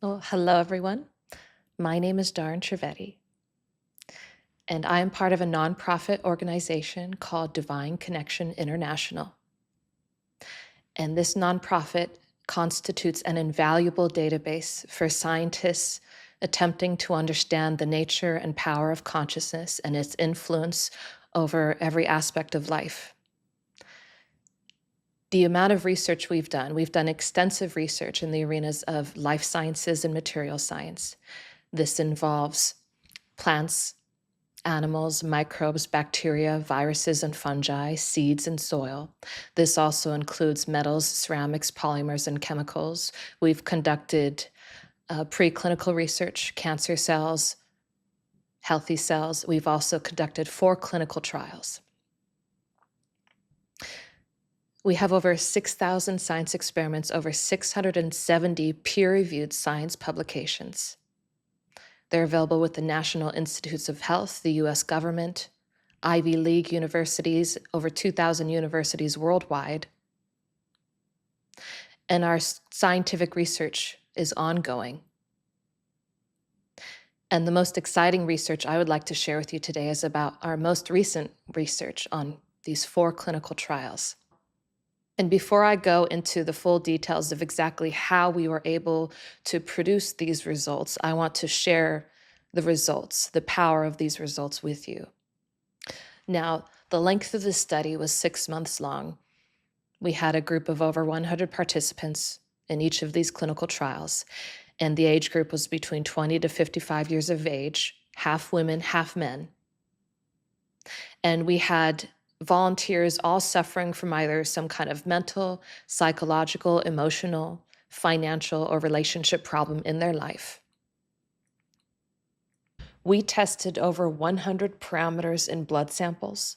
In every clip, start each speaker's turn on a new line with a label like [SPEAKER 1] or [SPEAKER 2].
[SPEAKER 1] Well, hello, everyone. My name is Dahryn Trivedi, and I am part of a nonprofit organization called Divine Connection International. And this nonprofit constitutes an invaluable database for scientists attempting to understand the nature and power of consciousness and its influence over every aspect of life. The amount of research we've done extensive research in the arenas of life sciences and material science. This involves plants, animals, microbes, bacteria, viruses and fungi, seeds and soil. This also includes metals, ceramics, polymers, and chemicals. We've conducted preclinical research, cancer cells, healthy cells. We've also conducted 4 clinical trials. We have over 6,000 science experiments, over 670 peer-reviewed science publications. They're available with the National Institutes of Health, the US government, Ivy League universities, over 2,000 universities worldwide. And our scientific research is ongoing. And the most exciting research I would like to share with you today is about our most recent research on these 4 clinical trials. And before I go into the full details of exactly how we were able to produce these results, I want to share the results, the power of these results with you. Now, the length of the study was 6 months long. We had a group of over 100 participants in each of these clinical trials, and the age group was between 20 to 55 years of age, half women, half men. And we had volunteers all suffering from either some kind of mental, psychological, emotional, financial, or relationship problem in their life. We tested over 100 parameters in blood samples,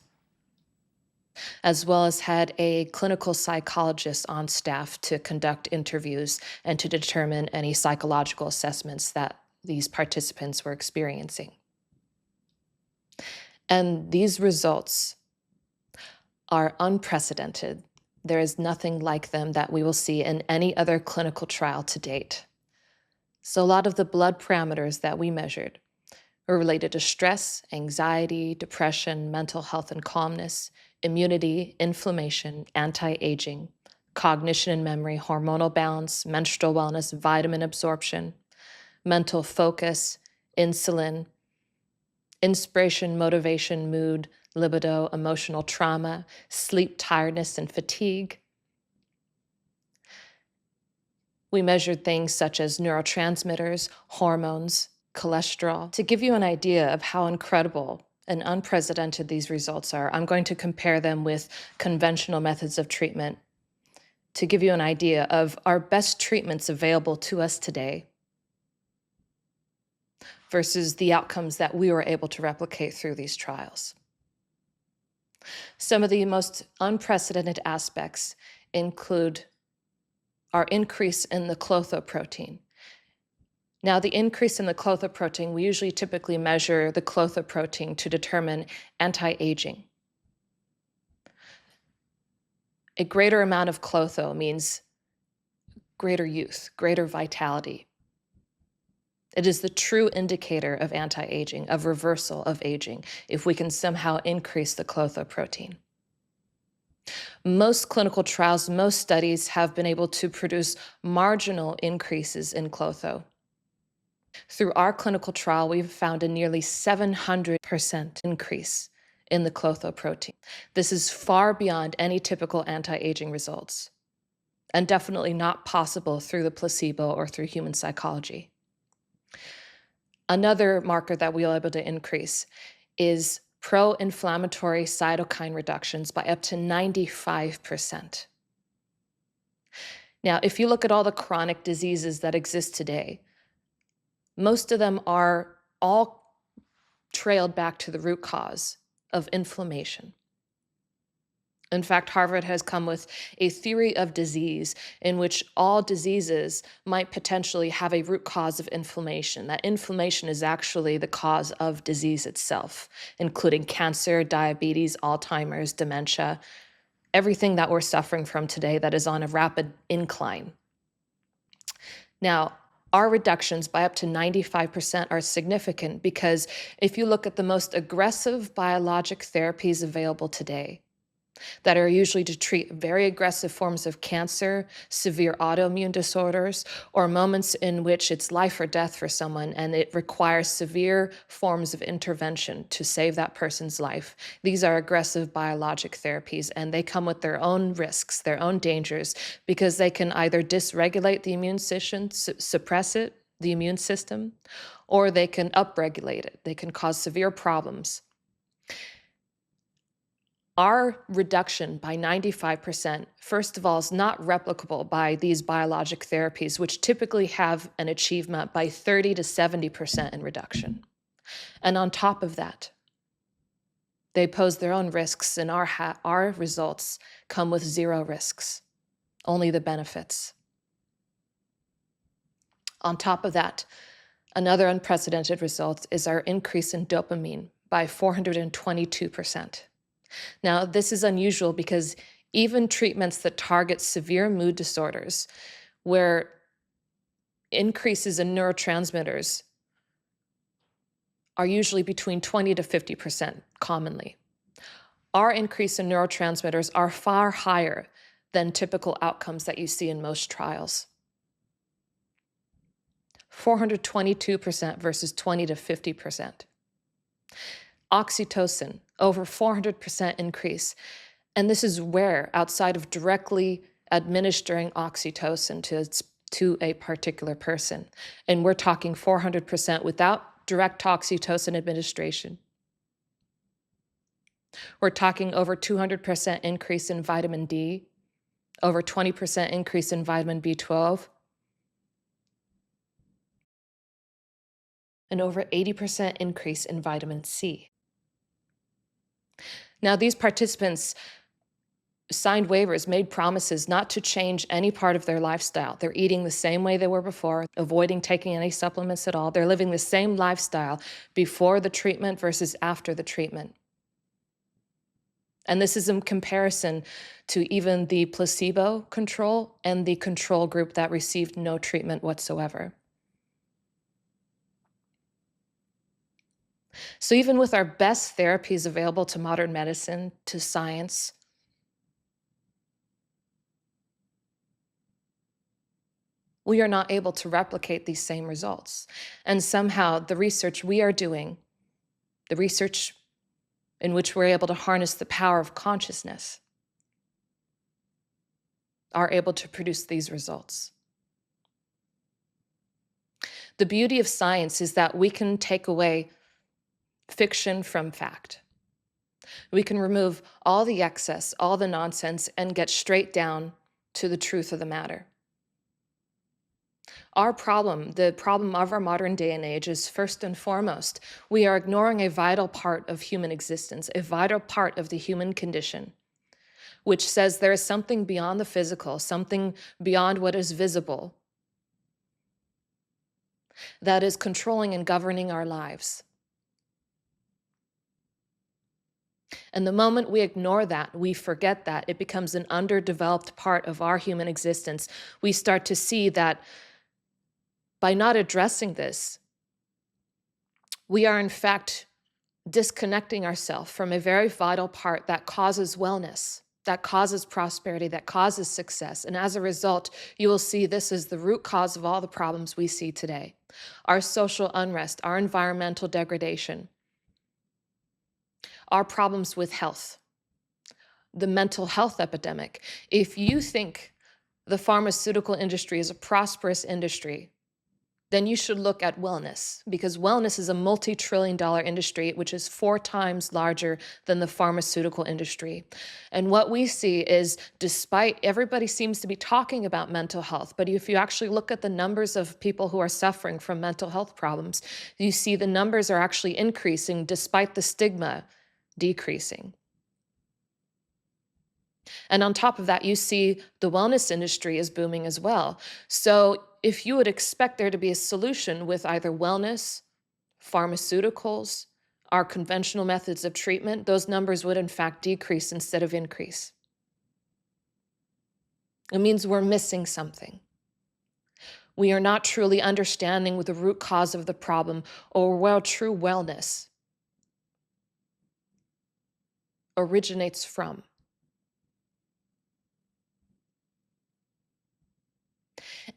[SPEAKER 1] as well as had a clinical psychologist on staff to conduct interviews and to determine any psychological assessments that these participants were experiencing. And these results are unprecedented. There is nothing like them that we will see in any other clinical trial to date. So a lot of the blood parameters that we measured were related to stress, anxiety, depression, mental health and calmness, immunity, inflammation, anti-aging, cognition and memory, hormonal balance, menstrual wellness, vitamin absorption, mental focus, insulin, inspiration, motivation, mood, libido, emotional trauma, sleep tiredness and fatigue. We measured things such as neurotransmitters, hormones, cholesterol. To give you an idea of how incredible and unprecedented these results are, I'm going to compare them with conventional methods of treatment to give you an idea of our best treatments available to us today versus the outcomes that we were able to replicate through these trials. Some of the most unprecedented aspects include our increase in the clotho-protein. Now, the increase in the clotho-protein, we usually typically measure the clotho-protein to determine anti-aging. A greater amount of clotho means greater youth, greater vitality. It is the true indicator of anti-aging, of reversal of aging, if we can somehow increase the clotho-protein. Most clinical trials, most studies have been able to produce marginal increases in clotho. Through our clinical trial, we've found a nearly 700% increase in the clotho-protein. This is far beyond any typical anti-aging results, and definitely not possible through the placebo or through human psychology. Another marker that we were able to increase is pro-inflammatory cytokine reductions by up to 95%. Now, if you look at all the chronic diseases that exist today, most of them are all trailed back to the root cause of inflammation. In fact, Harvard has come with a theory of disease in which all diseases might potentially have a root cause of inflammation. That inflammation is actually the cause of disease itself, including cancer, diabetes, Alzheimer's, dementia, everything that we're suffering from today that is on a rapid incline. Now, Our reductions by up to 95% are significant because if you look at the most aggressive biologic therapies available today, that are usually to treat very aggressive forms of cancer, severe autoimmune disorders, or moments in which it's life or death for someone and it requires severe forms of intervention to save that person's life. These are aggressive biologic therapies, and they come with their own risks, their own dangers, because they can either dysregulate the immune system, suppress it, the immune system, or they can upregulate it. They can cause severe problems. Our reduction by 95%, first of all, is not replicable by these biologic therapies, which typically have an achievement by 30 to 70% in reduction. And on top of that, they pose their own risks, and our results come with zero risks, only the benefits. On top of that, another unprecedented result is our increase in dopamine by 422%. Now, this is unusual because even treatments that target severe mood disorders, where increases in neurotransmitters are usually between 20 to 50% commonly. Our increase in neurotransmitters are far higher than typical outcomes that you see in most trials. 422% versus 20 to 50%. Oxytocin, over 400% increase. And this is rare outside of directly administering oxytocin to a particular person. And we're talking 400% without direct oxytocin administration. We're talking over 200% increase in vitamin D, over 20% increase in vitamin B12, and over 80% increase in vitamin C. Now, these participants signed waivers, made promises not to change any part of their lifestyle. They're eating the same way they were before, avoiding taking any supplements at all. They're living the same lifestyle before the treatment versus after the treatment. And this is in comparison to even the placebo control and the control group that received no treatment whatsoever. So even with our best therapies available to modern medicine, to science, we are not able to replicate these same results. And somehow the research we are doing, the research in which we're able to harness the power of consciousness, are able to produce these results. The beauty of science is that we can take away fiction from fact. We can remove all the excess, all the nonsense, and get straight down to the truth of the matter. Our problem, the problem of our modern day and age, is first and foremost, we are ignoring a vital part of human existence, a vital part of the human condition, which says there is something beyond the physical, something beyond what is visible, that is controlling and governing our lives. And the moment we ignore that, we forget that, it becomes an underdeveloped part of our human existence. We start to see that by not addressing this, we are in fact disconnecting ourselves from a very vital part that causes wellness, that causes prosperity, that causes success. And as a result, you will see this is the root cause of all the problems we see today. Our social unrest, our environmental degradation, our problems with health, the mental health epidemic. If you think the pharmaceutical industry is a prosperous industry, then you should look at wellness, because wellness is a multi-trillion-dollar industry, which is 4 times larger than the pharmaceutical industry. And what we see is, despite everybody seems to be talking about mental health, but if you actually look at the numbers of people who are suffering from mental health problems, you see the numbers are actually increasing despite the stigma decreasing. And on top of that, you see the wellness industry is booming as well. So if you would expect there to be a solution with either wellness, pharmaceuticals, our conventional methods of treatment, those numbers would in fact decrease instead of increase. It means we're missing something. We are not truly understanding the root cause of the problem or where true wellness originates from.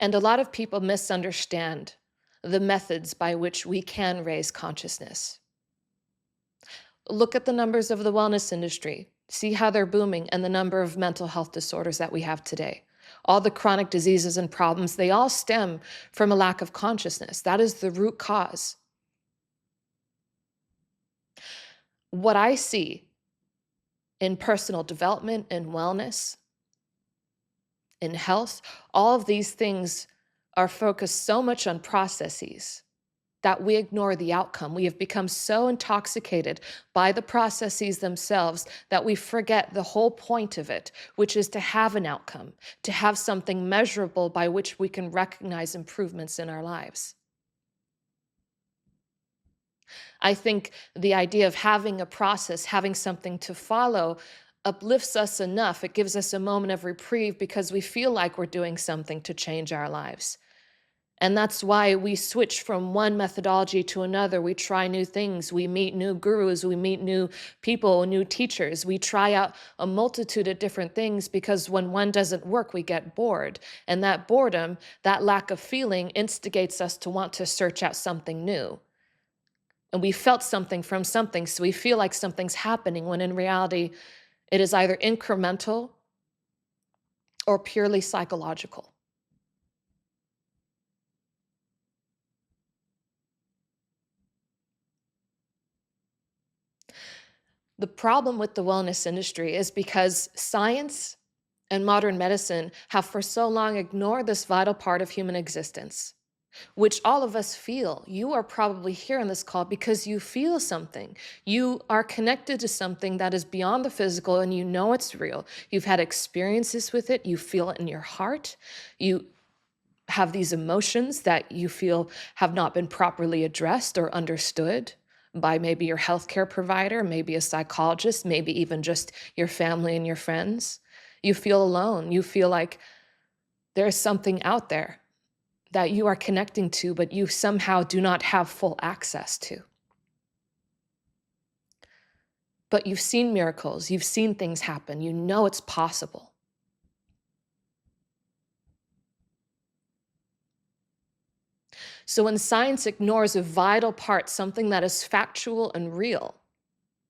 [SPEAKER 1] And a lot of people misunderstand the methods by which we can raise consciousness. Look at the numbers of the wellness industry. See how they're booming and the number of mental health disorders that we have today. All the chronic diseases and problems, they all stem from a lack of consciousness. That is the root cause. What I see in personal development and wellness, in health, all of these things are focused so much on processes that we ignore the outcome. We have become so intoxicated by the processes themselves that we forget the whole point of it, which is to have an outcome, to have something measurable by which we can recognize improvements in our lives. I think the idea of having a process, having something to follow, uplifts us enough. It gives us a moment of reprieve because we feel like we're doing something to change our lives. And that's why we switch from one methodology to another. We try new things. We meet new gurus. We meet new people, new teachers. We try out a multitude of different things because when one doesn't work, we get bored. And that boredom, that lack of feeling, instigates us to want to search out something new. And we felt something from something, so we feel like something's happening when in reality, it is either incremental or purely psychological. The problem with the wellness industry is because science and modern medicine have for so long ignored this vital part of human existence, which all of us feel. You are probably here on this call because you feel something. You are connected to something that is beyond the physical and you know it's real. You've had experiences with it. You feel it in your heart. You have these emotions that you feel have not been properly addressed or understood by maybe your healthcare provider, maybe a psychologist, maybe even just your family and your friends. You feel alone. You feel like there's something out there that you are connecting to, but you somehow do not have full access to. But you've seen miracles, you've seen things happen, you know it's possible. So when science ignores a vital part, something that is factual and real,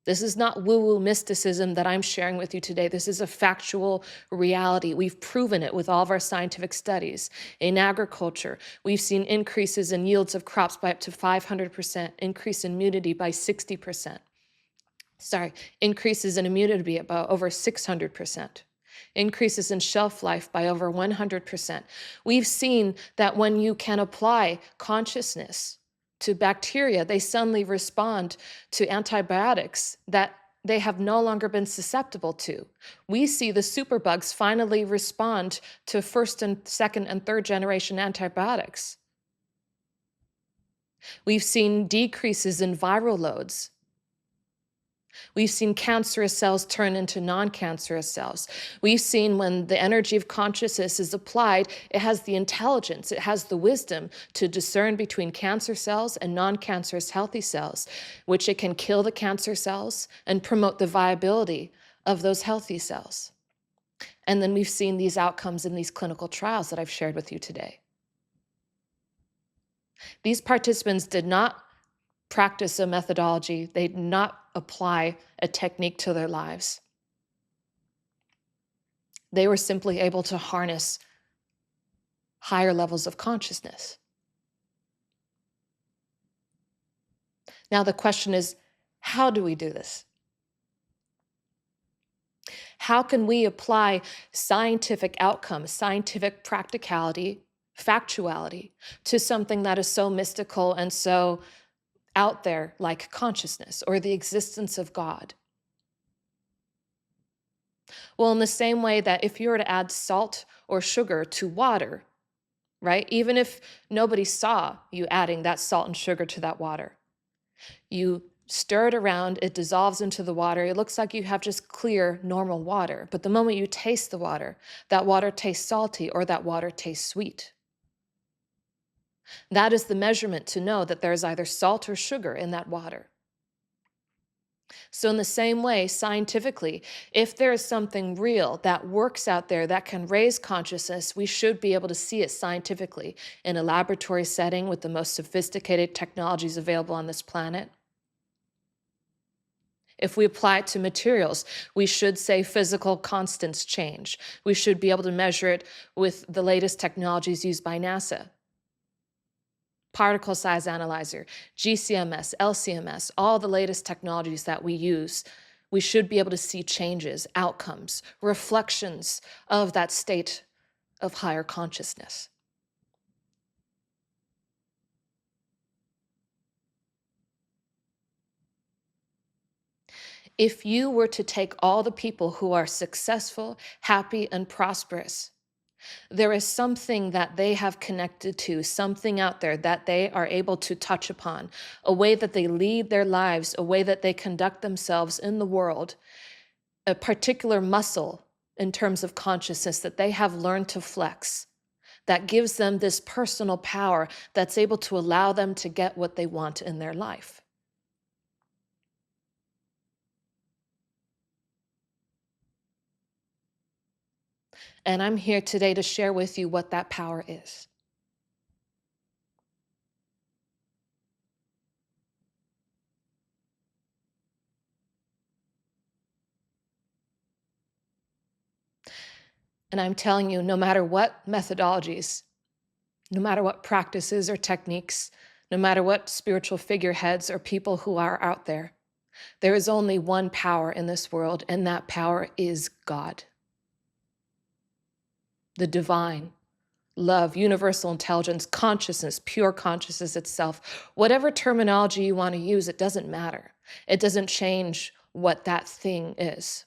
[SPEAKER 1] this is not woo-woo mysticism that I'm sharing with you today. This is a factual reality. We've proven it with all of our scientific studies. In agriculture, we've seen increases in yields of crops by up to 500%, increase in immunity by 60%. Increases in immunity by over 600%. Increases in shelf life by over 100%. We've seen that when you can apply consciousness to bacteria, they suddenly respond to antibiotics that they have no longer been susceptible to. We see the superbugs finally respond to first and second and third generation antibiotics. We've seen decreases in viral loads. We've seen cancerous cells turn into non-cancerous cells. We've seen when the energy of consciousness is applied, it has the intelligence, it has the wisdom to discern between cancer cells and non-cancerous healthy cells, which it can kill the cancer cells and promote the viability of those healthy cells. And then we've seen these outcomes in these clinical trials that I've shared with you today. These participants did not practice a methodology. They did not apply a technique to their lives. They were simply able to harness higher levels of consciousness. Now the question is, how do we do this? How can we apply scientific outcomes, scientific practicality, factuality, to something that is so mystical and so out there like consciousness or the existence of God? Well, in the same way that if you were to add salt or sugar to water, right? Even if nobody saw you adding that salt and sugar to that water, you stir it around, it dissolves into the water. It looks like you have just clear, normal water. But the moment you taste the water, that water tastes salty or that water tastes sweet. That is the measurement to know that there is either salt or sugar in that water. So, in the same way, scientifically, if there is something real that works out there that can raise consciousness, we should be able to see it scientifically in a laboratory setting with the most sophisticated technologies available on this planet. If we apply it to materials, we should say physical constants change. We should be able to measure it with the latest technologies used by NASA. Particle size analyzer, GCMS, LCMS, all the latest technologies that we use, we should be able to see changes, outcomes, reflections of that state of higher consciousness. If you were to take all the people who are successful, happy, and prosperous, there is something that they have connected to, something out there that they are able to touch upon, a way that they lead their lives, a way that they conduct themselves in the world, a particular muscle in terms of consciousness that they have learned to flex, that gives them this personal power that's able to allow them to get what they want in their life. And I'm here today to share with you what that power is. And I'm telling you, no matter what methodologies, no matter what practices or techniques, no matter what spiritual figureheads or people who are out there is only one power in this world, and that power is God. The divine, love, universal intelligence, consciousness, pure consciousness itself. Whatever terminology you want to use, it doesn't matter. It doesn't change what that thing is.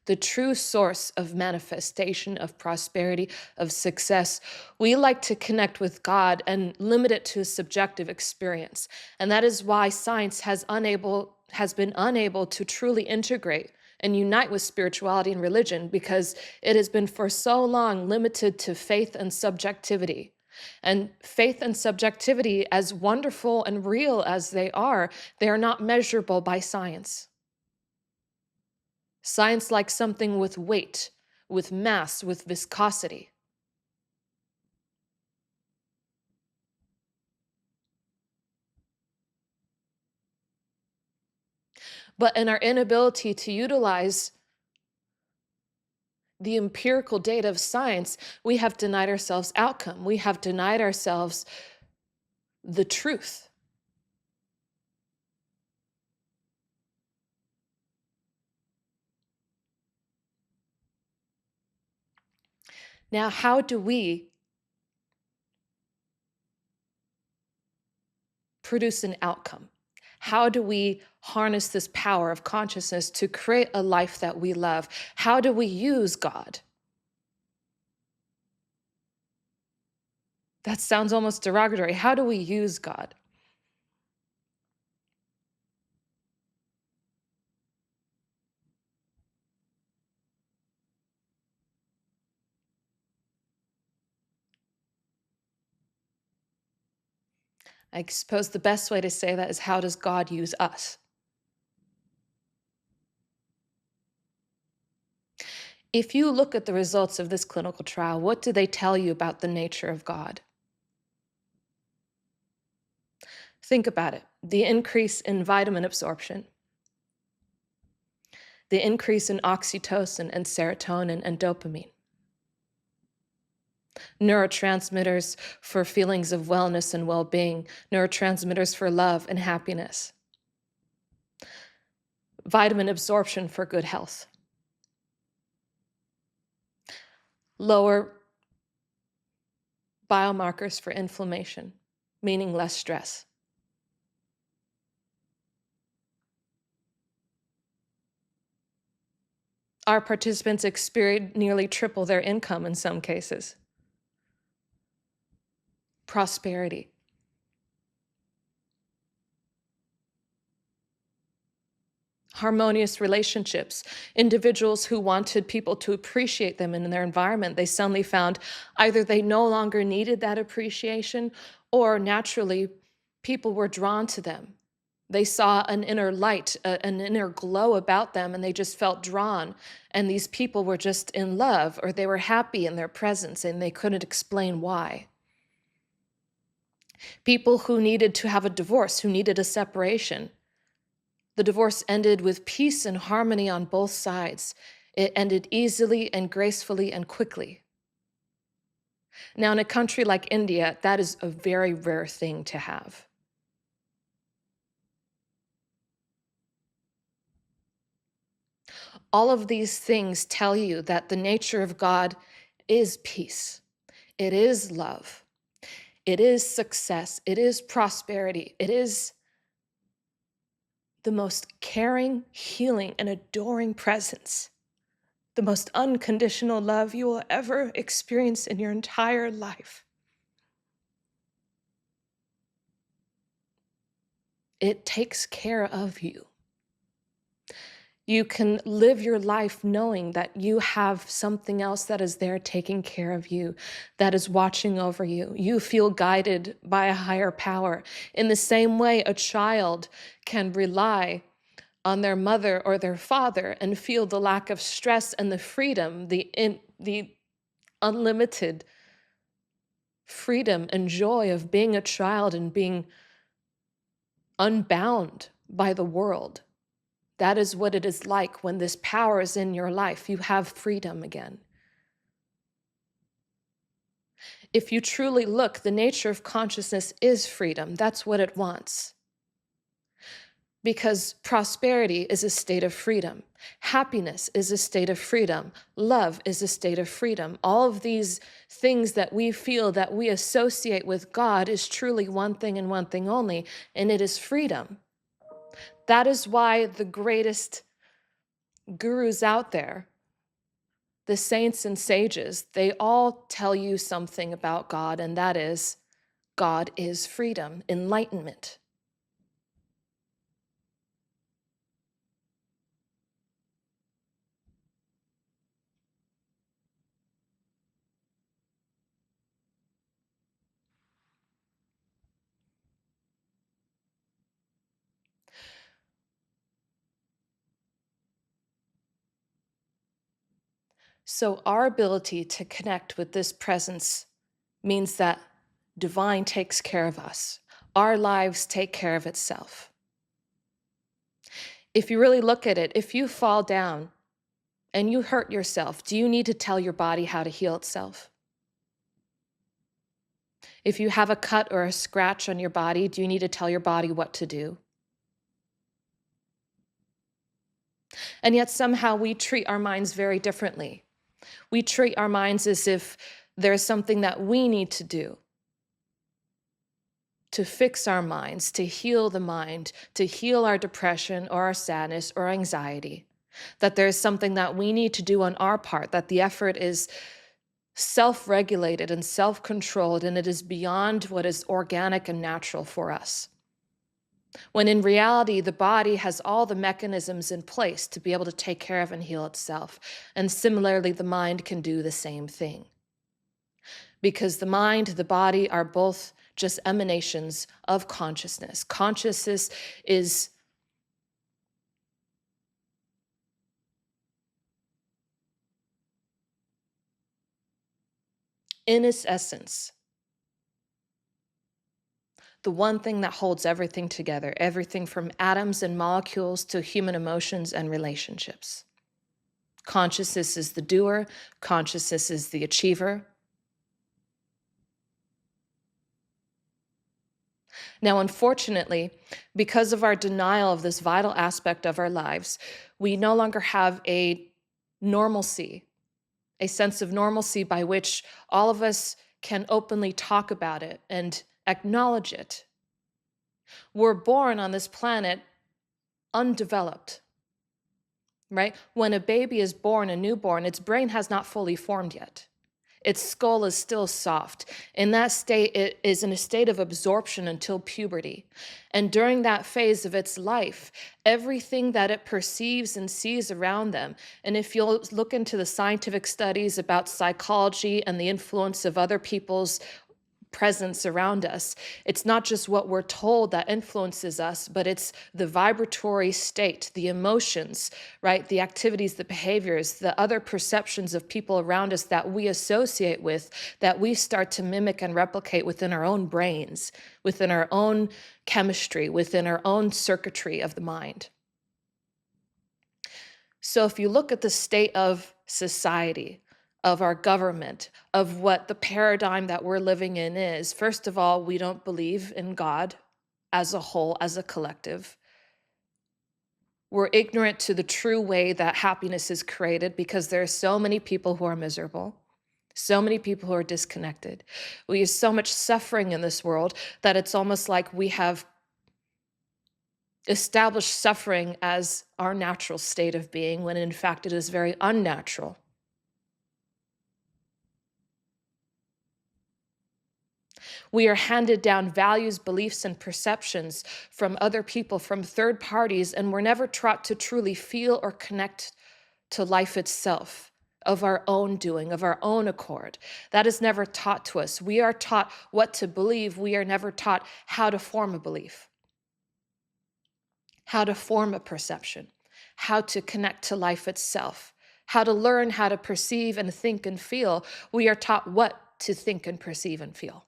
[SPEAKER 1] The true source of manifestation, of prosperity, of success. We like to connect with God and limit it to a subjective experience. And that is why science has been unable to truly integrate and unite with spirituality and religion, because it has been for so long limited to faith and subjectivity. And faith and subjectivity, as wonderful and real as they are not measurable by science. Science likes something with weight, with mass, with viscosity. But in our inability to utilize the empirical data of science, we have denied ourselves outcome. We have denied ourselves the truth. Now, how do we produce an outcome? How do we harness this power of consciousness to create a life that we love? How do we use God? That sounds almost derogatory. How do we use God? I suppose the best way to say that is, how does God use us? If you look at the results of this clinical trial, what do they tell you about the nature of God? Think about it. The increase in vitamin absorption, the increase in oxytocin and serotonin and dopamine, neurotransmitters for feelings of wellness and well-being, neurotransmitters for love and happiness, vitamin absorption for good health, lower biomarkers for inflammation, meaning less stress. Our participants experienced nearly triple their income in some cases. Prosperity. harmonious relationships, individuals who wanted people to appreciate them in their environment. They suddenly found either they no longer needed that appreciation, or naturally people were drawn to them. They saw an inner light, an inner glow about them, and they just felt drawn. And these people were just in love, or they were happy in their presence, and they couldn't explain why. People who needed to have a divorce, who needed a separation, the divorce ended with peace and harmony on both sides. It ended easily and gracefully and quickly. Now, in a country like India, that is a very rare thing to have. All of these things tell you that the nature of God is peace. It is love. It is success. It is prosperity. It is the most caring, healing, and adoring presence, the most unconditional love you will ever experience in your entire life. It takes care of you. You can live your life knowing that you have something else that is there taking care of you, that is watching over you. You feel guided by a higher power. In the same way, a child can rely on their mother or their father and feel the lack of stress and the freedom, the unlimited freedom and joy of being a child and being unbound by the world. That is what it is like when this power is in your life. You have freedom again. If you truly look, the nature of consciousness is freedom. That's what it wants. Because prosperity is a state of freedom. Happiness is a state of freedom. Love is a state of freedom. All of these things that we feel that we associate with God is truly one thing and one thing only, and it is freedom. That is why the greatest gurus out there, the saints and sages, they all tell you something about God, and that is, God is freedom, enlightenment. So our ability to connect with this presence means that divine takes care of us. Our lives take care of itself. If you really look at it, if you fall down and you hurt yourself, do you need to tell your body how to heal itself? If you have a cut or a scratch on your body, do you need to tell your body what to do? And yet somehow we treat our minds very differently. We treat our minds as if there's something that we need to do to fix our minds, to heal the mind, to heal our depression or our sadness or anxiety. That there's something that we need to do on our part, that the effort is self-regulated and self-controlled, and it is beyond what is organic and natural for us. When in reality, the body has all the mechanisms in place to be able to take care of and heal itself. And similarly, the mind can do the same thing. Because the mind, the body are both just emanations of consciousness. Consciousness is in its essence the one thing that holds everything together, everything from atoms and molecules to human emotions and relationships. Consciousness is the doer, consciousness is the achiever. Now, unfortunately, because of our denial of this vital aspect of our lives, we no longer have a normalcy, a sense of normalcy by which all of us can openly talk about it and acknowledge it. We're born on this planet undeveloped, right? When a baby is born, a newborn, its brain has not fully formed yet. Its skull is still soft. In that state, it is in a state of absorption until puberty. And during that phase of its life, everything that it perceives and sees around them, and if you'll look into the scientific studies about psychology and the influence of other people's presence around us, it's not just what we're told that influences us, but it's the vibratory state, the emotions, right? The activities, the behaviors, the other perceptions of people around us that we associate with, that we start to mimic and replicate within our own brains, within our own chemistry, within our own circuitry of the mind. So if you look at the state of society, of our government, of what the paradigm that we're living in is, first of all, we don't believe in God as a whole, as a collective. We're ignorant to the true way that happiness is created because there are so many people who are miserable, so many people who are disconnected. We have so much suffering in this world that it's almost like we have established suffering as our natural state of being, when in fact it is very unnatural. We are handed down values, beliefs, and perceptions from other people, from third parties, and we're never taught to truly feel or connect to life itself, of our own doing, of our own accord. That is never taught to us. We are taught what to believe. We are never taught how to form a belief, how to form a perception, how to connect to life itself, how to learn how to perceive and think and feel. We are taught what to think and perceive and feel.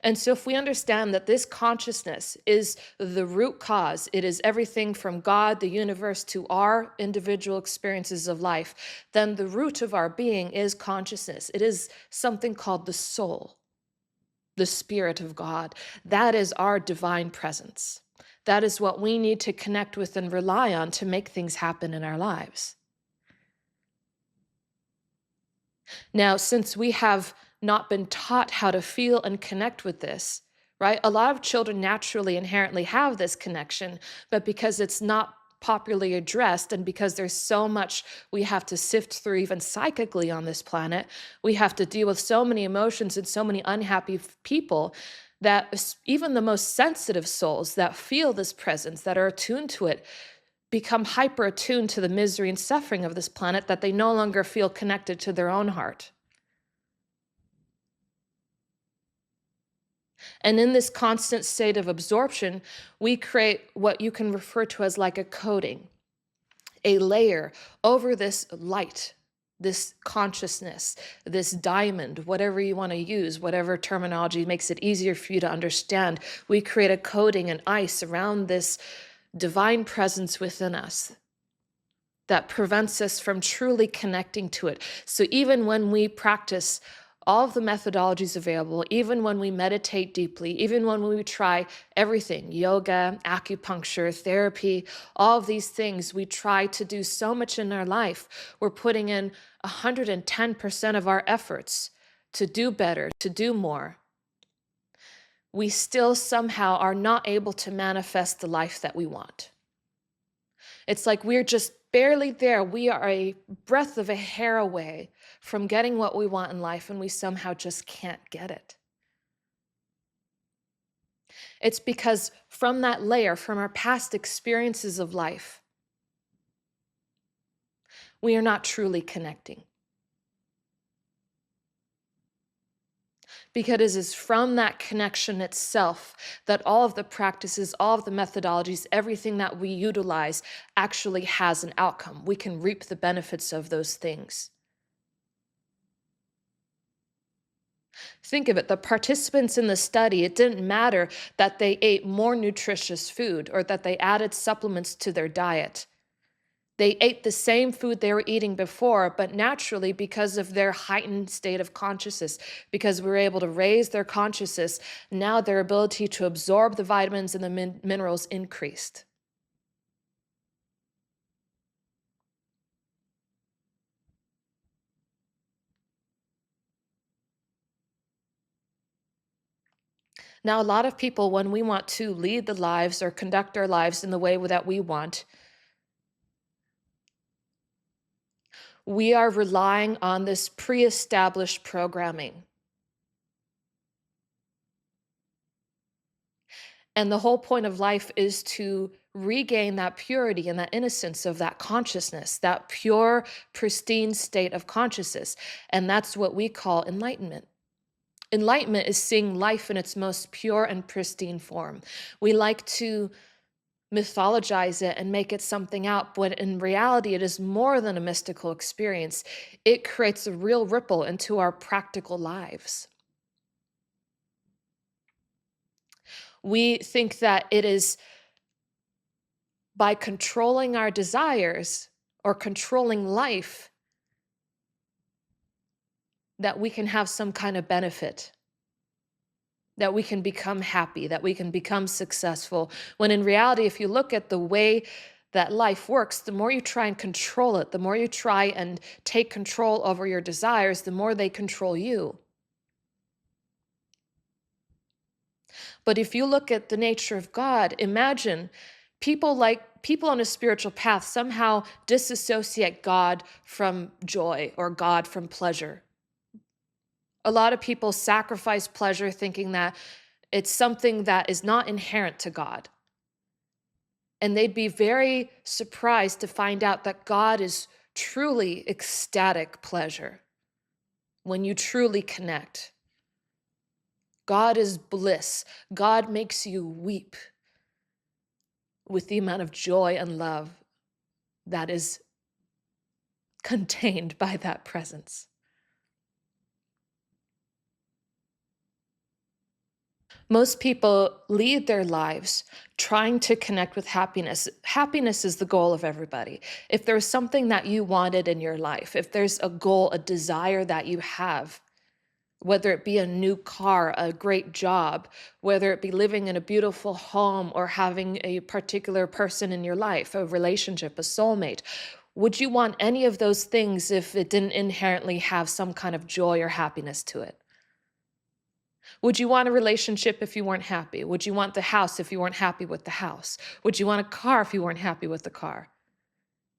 [SPEAKER 1] And so if we understand that this consciousness is the root cause, it is everything from God, the universe, to our individual experiences of life, then the root of our being is consciousness. It is something called the soul, the Spirit of God. That is our divine presence. That is what we need to connect with and rely on to make things happen in our lives. Now, since we have not been taught how to feel and connect with this, right? A lot of children naturally, inherently have this connection, but because it's not popularly addressed and because there's so much we have to sift through, even psychically on this planet, we have to deal with so many emotions and so many unhappy people that even the most sensitive souls that feel this presence, that are attuned to it, become hyper attuned to the misery and suffering of this planet, that they no longer feel connected to their own heart. And in this constant state of absorption, we create what you can refer to as like a coating, a layer over this light, this consciousness, this diamond, whatever you want to use, whatever terminology makes it easier for you to understand. We create a coating and ice around this divine presence within us that prevents us from truly connecting to it. So even when we practice all of the methodologies available, even when we meditate deeply, even when we try everything, yoga, acupuncture, therapy, all of these things, we try to do so much in our life. We're putting in 110% of our efforts to do better, to do more. We still somehow are not able to manifest the life that we want. It's like we're just barely there. We are a breath of a hair away from getting what we want in life, and we somehow just can't get it. It's because from that layer, from our past experiences of life, we are not truly connecting. Because it is from that connection itself that all of the practices, all of the methodologies, everything that we utilize actually has an outcome. We can reap the benefits of those things. Think of it, the participants in the study, it didn't matter that they ate more nutritious food or that they added supplements to their diet. They ate the same food they were eating before, but naturally, because of their heightened state of consciousness, because we were able to raise their consciousness, now their ability to absorb the vitamins and the minerals increased. Now, a lot of people, when we want to lead the lives or conduct our lives in the way that we want, We are relying on this pre-established programming. And the whole point of life is to regain that purity and that innocence of that consciousness, that pure, pristine state of consciousness. And that's what we call enlightenment. Enlightenment is seeing life in its most pure and pristine form. We like to mythologize it and make it something out, but in reality, it is more than a mystical experience. It creates a real ripple into our practical lives. We think that it is by controlling our desires or controlling life that we can have some kind of benefit, that we can become happy, that we can become successful. When in reality, if you look at the way that life works, the more you try and control it, the more you try and take control over your desires, the more they control you. But if you look at the nature of God, imagine people on a spiritual path somehow disassociate God from joy or God from pleasure. A lot of people sacrifice pleasure thinking that it's something that is not inherent to God. And they'd be very surprised to find out that God is truly ecstatic pleasure when you truly connect. God is bliss. God makes you weep with the amount of joy and love that is contained by that presence. Most people lead their lives trying to connect with happiness. Happiness is the goal of everybody. If there's something that you wanted in your life, if there's a goal, a desire that you have, whether it be a new car, a great job, whether it be living in a beautiful home or having a particular person in your life, a relationship, a soulmate, would you want any of those things if it didn't inherently have some kind of joy or happiness to it? Would you want a relationship if you weren't happy? Would you want the house if you weren't happy with the house? Would you want a car if you weren't happy with the car?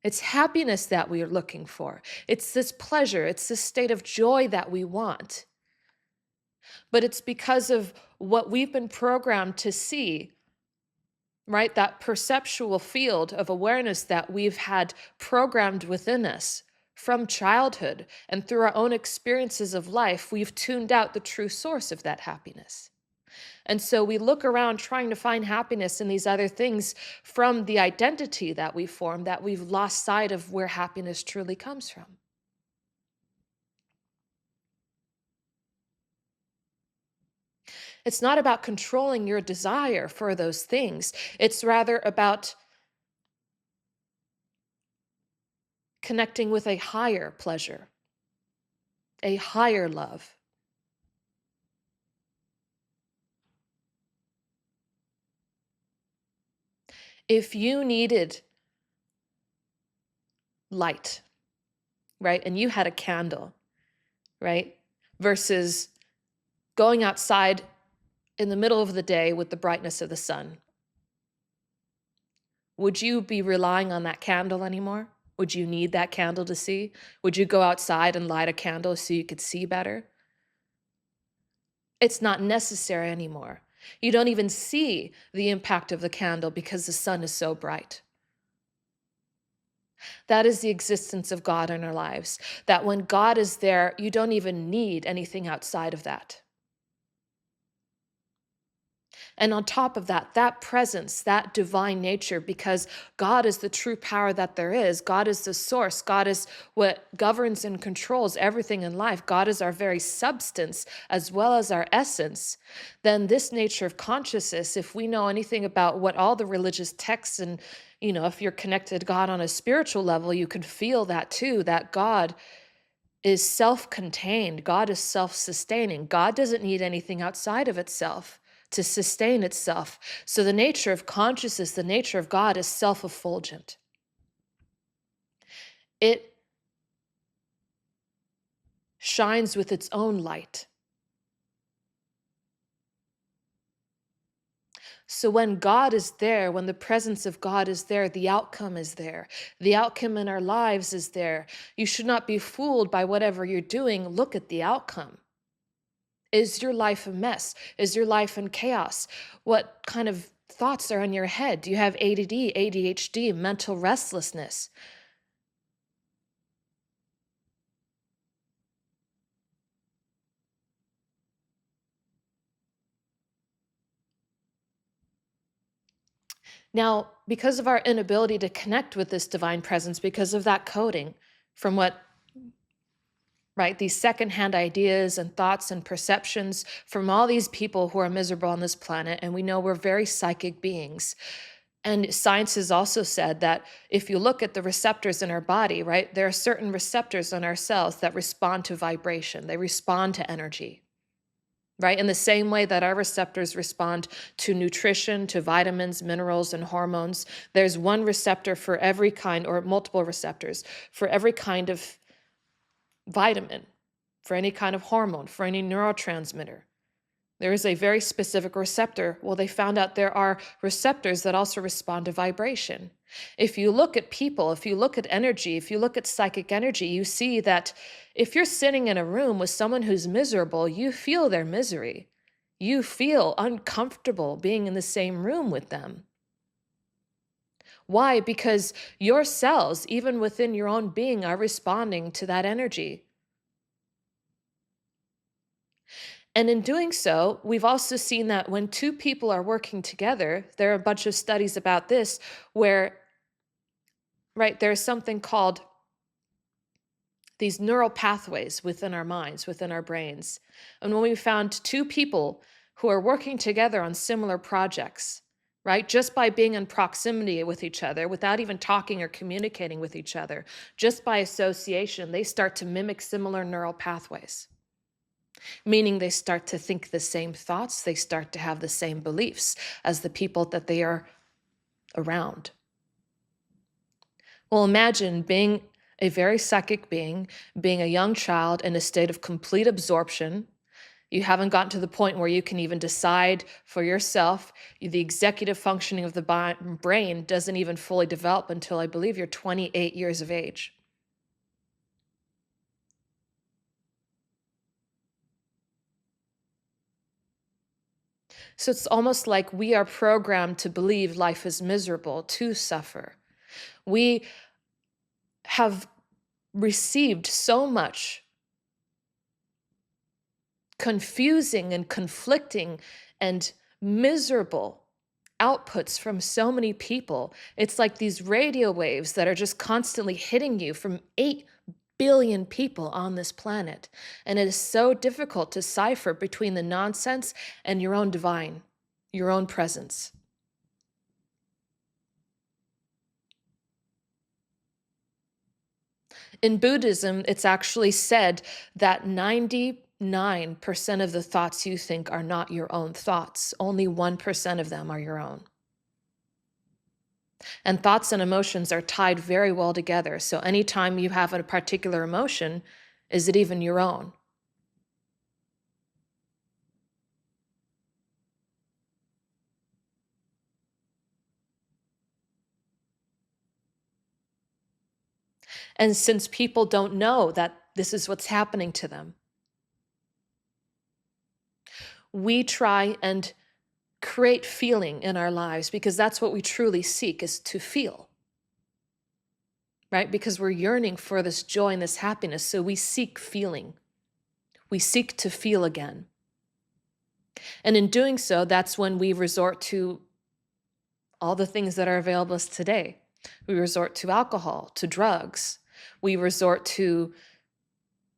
[SPEAKER 1] It's happiness that we are looking for. It's this pleasure. It's this state of joy that we want. But it's because of what we've been programmed to see, right? That perceptual field of awareness that we've had programmed within us from childhood and through our own experiences of life, we've tuned out the true source of that happiness. And so we look around trying to find happiness in these other things from the identity that we form, that we've lost sight of where happiness truly comes from. It's not about controlling your desire for those things. It's rather about connecting with a higher pleasure, a higher love. If you needed light, right, and you had a candle, right, versus going outside in the middle of the day with the brightness of the sun, would you be relying on that candle anymore? Would you need that candle to see? Would you go outside and light a candle so you could see better? It's not necessary anymore. You don't even see the impact of the candle because the sun is so bright. That is the existence of God in our lives. That when God is there, you don't even need anything outside of that. And on top of that, that presence, that divine nature, because God is the true power that there is. God is the source. God is what governs and controls everything in life. God is our very substance as well as our essence. Then this nature of consciousness, if we know anything about what all the religious texts and, if you're connected to God on a spiritual level, you can feel that too, that God is self-contained. God is self-sustaining. God doesn't need anything outside of itself to sustain itself. So the nature of consciousness, the nature of God is self-effulgent. It shines with its own light. So when God is there, when the presence of God is there, the outcome is there. The outcome in our lives is there. You should not be fooled by whatever you're doing. Look at the outcome. Is your life a mess? Is your life in chaos? What kind of thoughts are in your head? Do you have ADD, ADHD, mental restlessness? Now, because of our inability to connect with this divine presence, because of that coding, from what, right, these secondhand ideas and thoughts and perceptions from all these people who are miserable on this planet, and we know we're very psychic beings. And science has also said that if you look at the receptors in our body, right, there are certain receptors in our cells that respond to vibration, they respond to energy. Right? In the same way that our receptors respond to nutrition, to vitamins, minerals, and hormones, there's one receptor for every kind, or multiple receptors, for every kind of vitamin, for any kind of hormone, for any neurotransmitter. There is a very specific receptor. Well, they found out there are receptors that also respond to vibration. If you look at people, if you look at energy, if you look at psychic energy, you see that if you're sitting in a room with someone who's miserable, you feel their misery. You feel uncomfortable being in the same room with them. Why? Because your cells, even within your own being, are responding to that energy. And in doing so, we've also seen that when two people are working together, there are a bunch of studies about this where, right, there's something called these neural pathways within our minds, within our brains. And when we found two people who are working together on similar projects, right, just by being in proximity with each other, without even talking or communicating with each other, just by association, they start to mimic similar neural pathways. Meaning they start to think the same thoughts, they start to have the same beliefs as the people that they are around. Well, imagine being a very psychic being, being a young child in a state of complete absorption. You haven't gotten to the point where you can even decide for yourself. The executive functioning of the brain doesn't even fully develop until I believe you're 28 years of age. So it's almost like we are programmed to believe life is miserable, to suffer. We have received so much confusing and conflicting and miserable outputs from so many people. It's like these radio waves that are just constantly hitting you from 8 billion people on this planet. And it is so difficult to decipher between the nonsense and your own divine, your own presence. In Buddhism, it's actually said that 99% of the thoughts you think are not your own thoughts. Only 1% of them are your own. And thoughts and emotions are tied very well together. So anytime you have a particular emotion, is it even your own? And since people don't know that this is what's happening to them, we try and create feeling in our lives because that's what we truly seek, is to feel, right? Because we're yearning for this joy and this happiness. So we seek feeling. We seek to feel again. And in doing so, that's when we resort to all the things that are available to us today. We resort to alcohol, to drugs. We resort to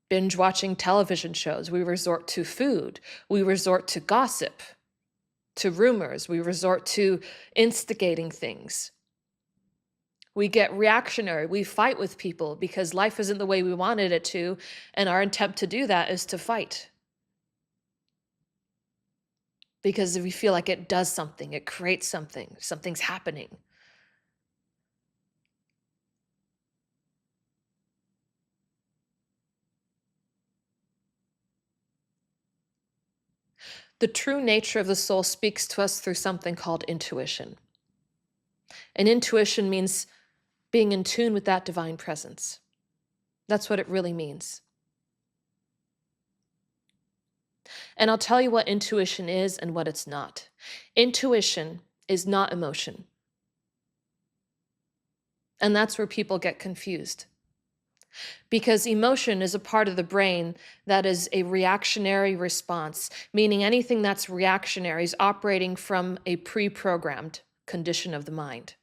[SPEAKER 1] binge watching television shows. We resort to food. We resort to gossip, to rumors. We resort to instigating things. We get reactionary. We fight with people because life isn't the way we wanted it to. And our attempt to do that is to fight. Because if we feel like it does something, it creates something, something's happening. The true nature of the soul speaks to us through something called intuition. And intuition means being in tune with that divine presence. That's what it really means. And I'll tell you what intuition is and what it's not. Intuition is not emotion. And that's where people get confused. Because emotion is a part of the brain that is a reactionary response, meaning anything that's reactionary is operating from a pre-programmed condition of the mind.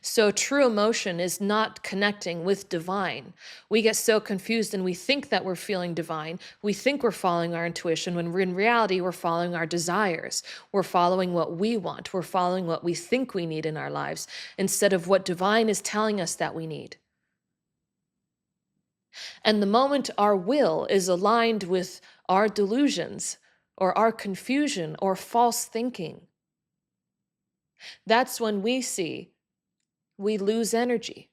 [SPEAKER 1] So true emotion is not connecting with divine. We get so confused and we think that we're feeling divine. We think we're following our intuition when in reality we're following our desires. We're following what we want. We're following what we think we need in our lives instead of what divine is telling us that we need. And the moment our will is aligned with our delusions or our confusion or false thinking, that's when we lose energy.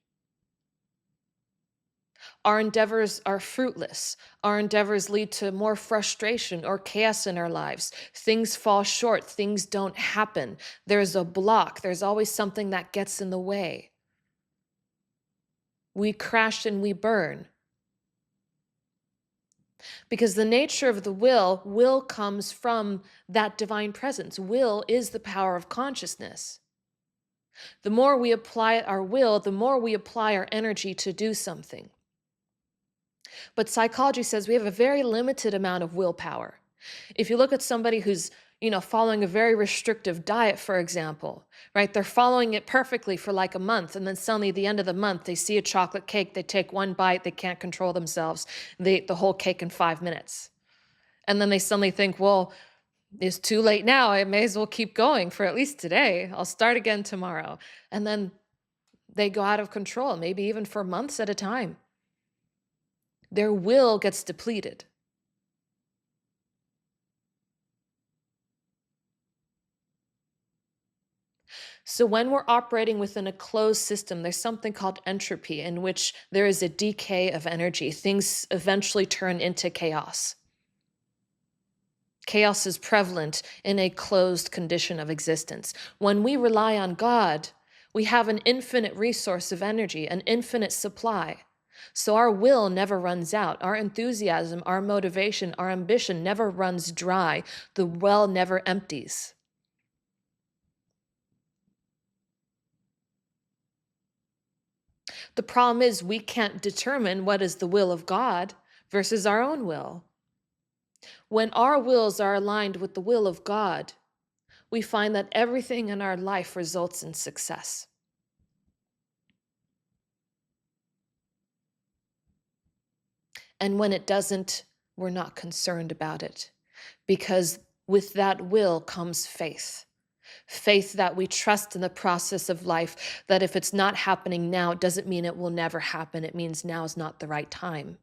[SPEAKER 1] Our endeavors are fruitless. Our endeavors lead to more frustration or chaos in our lives. Things fall short. Things don't happen. There's a block. There's always something that gets in the way. We crash and we burn. Because the nature of the will comes from that divine presence. Will is the power of consciousness. The more we apply our will, the more we apply our energy to do something. But psychology says we have a very limited amount of willpower. If you look at somebody who's, following a very restrictive diet, for example, right? They're following it perfectly for like a month, and then suddenly at the end of the month, they see a chocolate cake, they take one bite, they can't control themselves, they eat the whole cake in 5 minutes. And then they suddenly think, well, it's too late now, I may as well keep going for at least today. I'll start again tomorrow. And then they go out of control, maybe even for months at a time. Their will gets depleted. So when we're operating within a closed system, there's something called entropy, in which there is a decay of energy. Things eventually turn into chaos. Chaos is prevalent in a closed condition of existence. When we rely on God, we have an infinite resource of energy, an infinite supply. So our will never runs out. Our enthusiasm, our motivation, our ambition never runs dry. The well never empties. The problem is we can't determine what is the will of God versus our own will. When our wills are aligned with the will of God, we find that everything in our life results in success. And when it doesn't, we're not concerned about it, because with that will comes faith. Faith that we trust in the process of life, that if it's not happening now, it doesn't mean it will never happen. It means now is not the right time.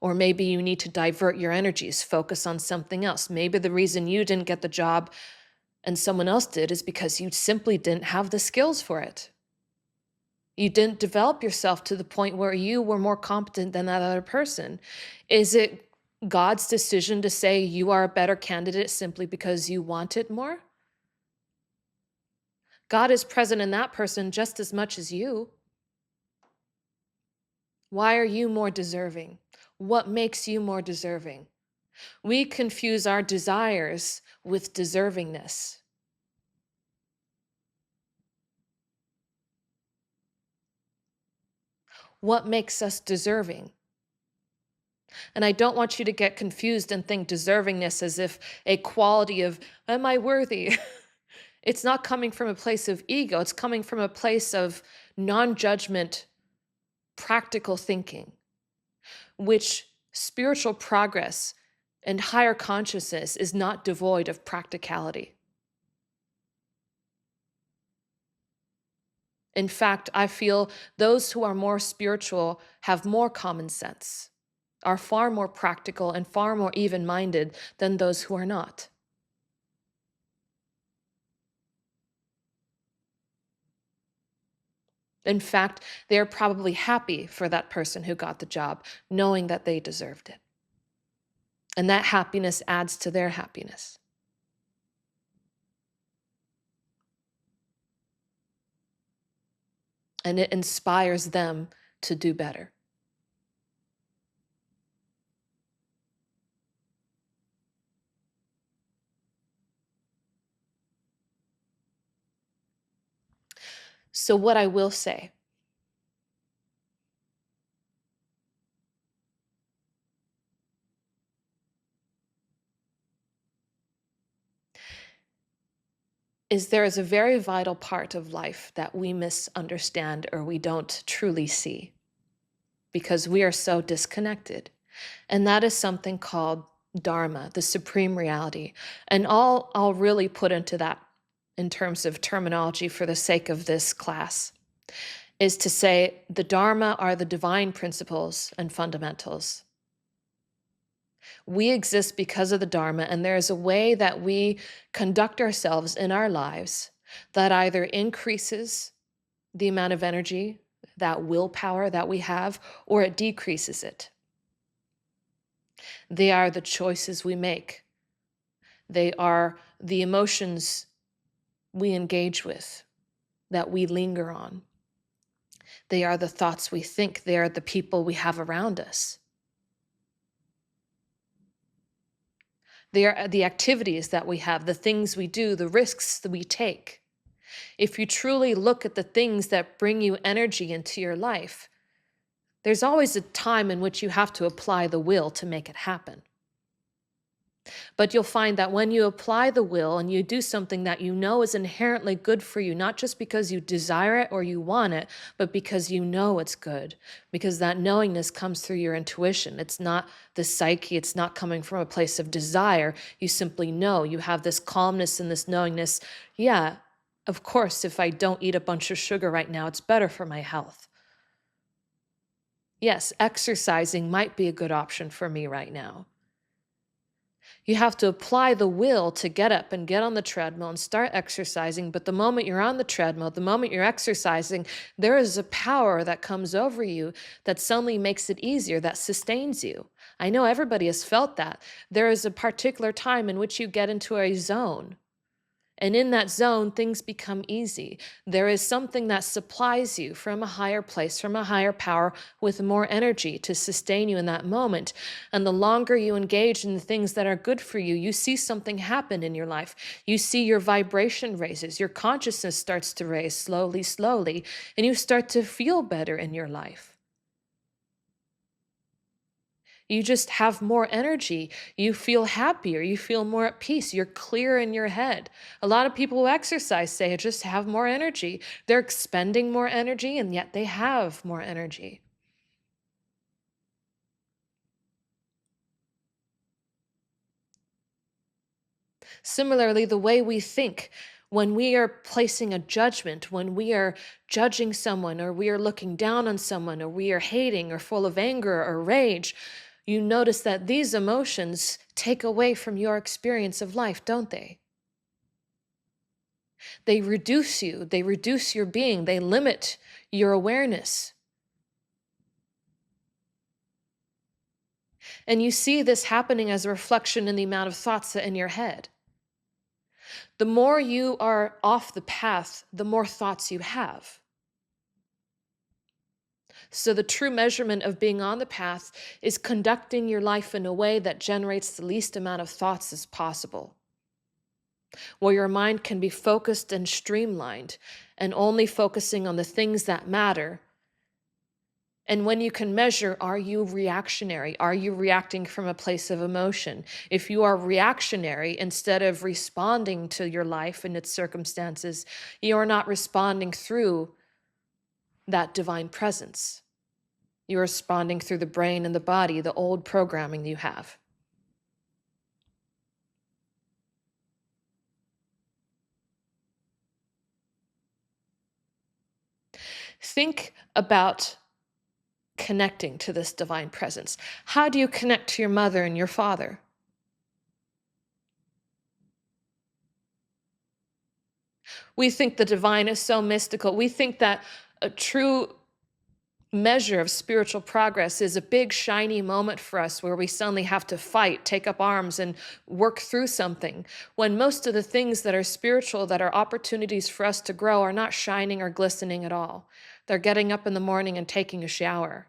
[SPEAKER 1] Or maybe you need to divert your energies, focus on something else. Maybe the reason you didn't get the job and someone else did is because you simply didn't have the skills for it. You didn't develop yourself to the point where you were more competent than that other person. Is it God's decision to say you are a better candidate simply because you want it more? God is present in that person just as much as you. Why are you more deserving? What makes you more deserving? We confuse our desires with deservingness. What makes us deserving? And I don't want you to get confused and think deservingness as if a quality of, am I worthy? It's not coming from a place of ego. It's coming from a place of non-judgment, practical thinking, which spiritual progress and higher consciousness is not devoid of practicality. In fact, I feel those who are more spiritual have more common sense, are far more practical and far more even-minded than those who are not. In fact, they are probably happy for that person who got the job, knowing that they deserved it. And that happiness adds to their happiness. And it inspires them to do better. So what I will say is there is a very vital part of life that we misunderstand or we don't truly see because we are so disconnected. And that is something called Dharma, the supreme reality. And all I'll really put into that in terms of terminology for the sake of this class is to say the Dharma are the divine principles and fundamentals. We exist because of the Dharma, and there is a way that we conduct ourselves in our lives that either increases the amount of energy, that willpower that we have, or it decreases it. They are the choices we make. They are the emotions we engage with, that we linger on. They are the thoughts we think. They are the people we have around us. They are the activities that we have, the things we do, the risks that we take. If you truly look at the things that bring you energy into your life, there's always a time in which you have to apply the will to make it happen. But you'll find that when you apply the will and you do something that you know is inherently good for you, not just because you desire it or you want it, but because you know it's good, because that knowingness comes through your intuition. It's not the psyche, it's not coming from a place of desire. You simply know, you have this calmness and this knowingness. Yeah, of course, if I don't eat a bunch of sugar right now, it's better for my health. Yes, exercising might be a good option for me right now. You have to apply the will to get up and get on the treadmill and start exercising. But the moment you're on the treadmill, the moment you're exercising, there is a power that comes over you that suddenly makes it easier, that sustains you. I know everybody has felt that. There is a particular time in which you get into a zone. And in that zone, things become easy. There is something that supplies you from a higher place, from a higher power, with more energy to sustain you in that moment. And the longer you engage in the things that are good for you, you see something happen in your life. You see your vibration raises, your consciousness starts to raise slowly, slowly, and you start to feel better in your life. You just have more energy. You feel happier. You feel more at peace. You're clear in your head. A lot of people who exercise say just have more energy. They're expending more energy, and yet they have more energy. Similarly, the way we think, when we are placing a judgment, when we are judging someone, or we are looking down on someone, or we are hating, or full of anger or rage, you notice that these emotions take away from your experience of life, don't they? They reduce you, they reduce your being, they limit your awareness. And you see this happening as a reflection in the amount of thoughts in your head. The more you are off the path, the more thoughts you have. So the true measurement of being on the path is conducting your life in a way that generates the least amount of thoughts as possible, where your mind can be focused and streamlined and only focusing on the things that matter. And when you can measure, are you reactionary? Are you reacting from a place of emotion? If you are reactionary, instead of responding to your life and its circumstances, you are not responding through that divine presence. You're responding through the brain and the body, the old programming you have. Think about connecting to this divine presence. How do you connect to your mother and your father? We think the divine is so mystical. We think that A true measure of spiritual progress is a big, shiny moment for us where we suddenly have to fight, take up arms, and work through something, when most of the things that are spiritual, that are opportunities for us to grow, are not shining or glistening at all. They're getting up in the morning and taking a shower.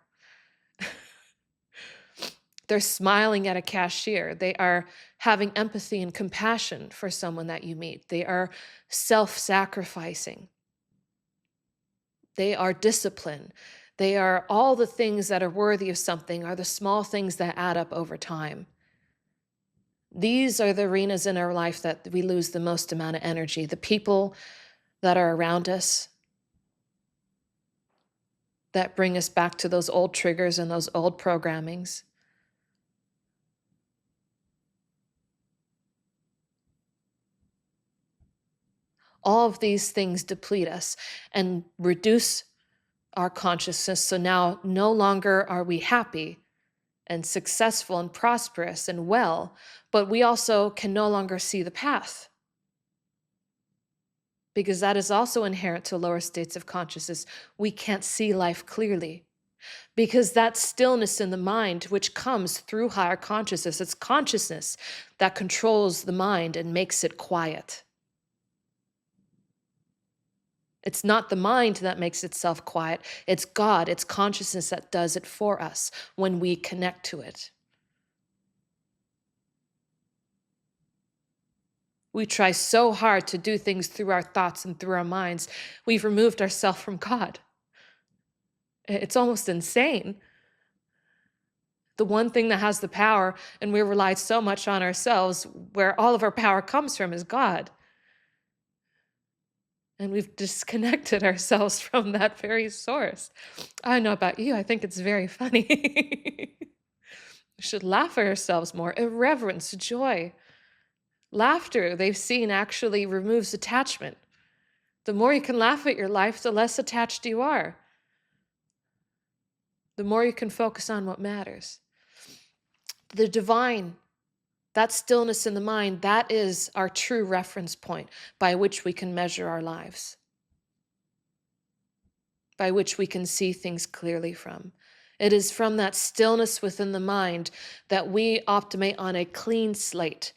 [SPEAKER 1] They're smiling at a cashier. They are having empathy and compassion for someone that you meet. They are self-sacrificing. They are discipline. They are all the things that are worthy of something, are the small things that add up over time. These are the arenas in our life that we lose the most amount of energy. The people that are around us that bring us back to those old triggers and those old programmings. All of these things deplete us and reduce our consciousness. So now no longer are we happy and successful and prosperous and well, but we also can no longer see the path, because that is also inherent to lower states of consciousness. We can't see life clearly because that stillness in the mind, which comes through higher consciousness, it's consciousness that controls the mind and makes it quiet. It's not the mind that makes itself quiet. It's God, it's consciousness that does it for us when we connect to it. We try so hard to do things through our thoughts and through our minds. We've removed ourselves from God. It's almost insane. The one thing that has the power, and we rely so much on ourselves, where all of our power comes from, is God. And we've disconnected ourselves from that very source. I don't know about you, I think it's very funny. We should laugh at ourselves more. Irreverence, joy. Laughter, they've seen, actually removes attachment. The more you can laugh at your life, the less attached you are. The more you can focus on what matters. The divine, that stillness in the mind, that is our true reference point by which we can measure our lives, by which we can see things clearly from. It is from that stillness within the mind that we optimate on a clean slate,